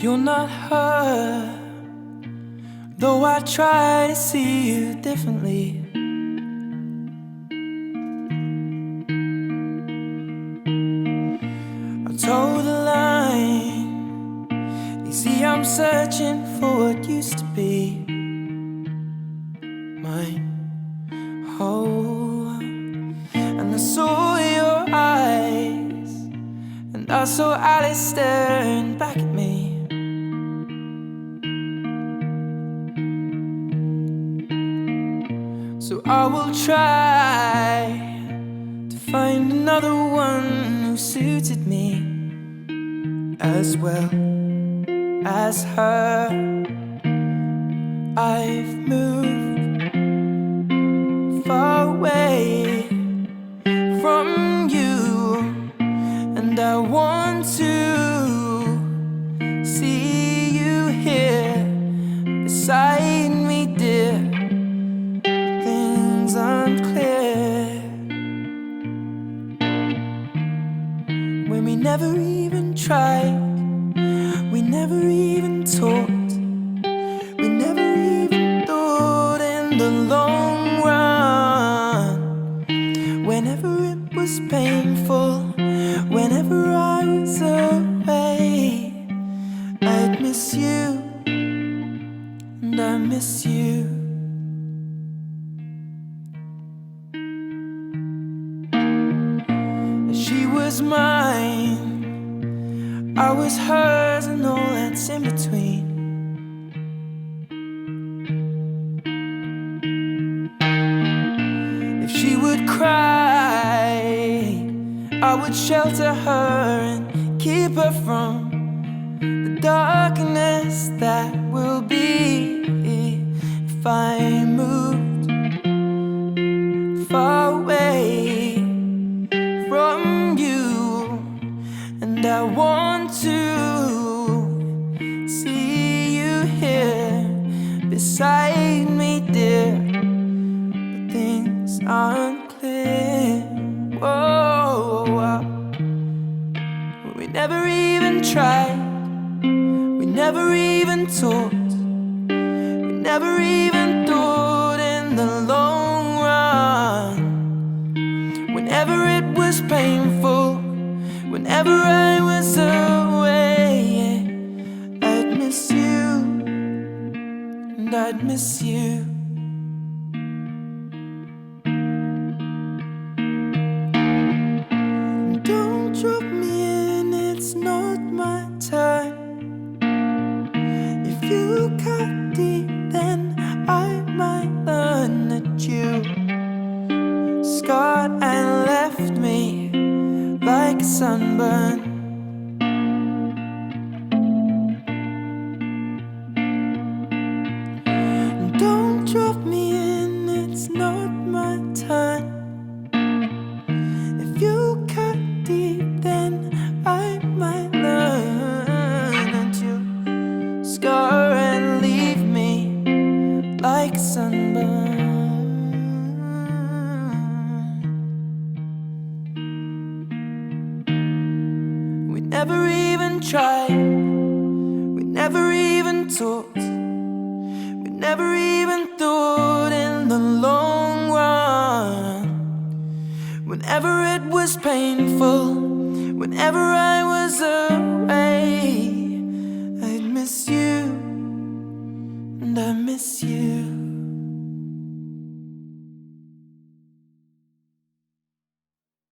You're not her, though I try to see you differently. I told the line, you see I'm searching for what used to be mine. Oh, and I saw your eyes, and I saw Alice staring back at me. So I will try to find another one who suited me as well as her. I've moved far away from you, and I want to see you here beside me, dear. Things aren't clear when we never even tried, we never even talked, we never even thought in the long run. Whenever it was painful, whenever I was away, I'd miss you, and I miss you. She was mine, I was hers, and all that's in between. If she would cry, I would shelter her and keep her from the darkness that will be if I moved far away from you. And I want to see you here beside me, dear, but things aren't clear. Whoa, we never even tried, we never even talked, we never even thought in the long run. Whenever it was painful, whenever I was away, I'd miss you, and I'd miss you. Don't drop me in, it's not my time. If you cut deep, then I might learn that you scarred and left me like a sunburn. Don't drop me in, it's not my time. If you cut deep, then I might learn that you scar and leave me like a sunburn. We never even tried, we never even talked, we never even thought in the long run. Whenever it was painful, whenever I was away,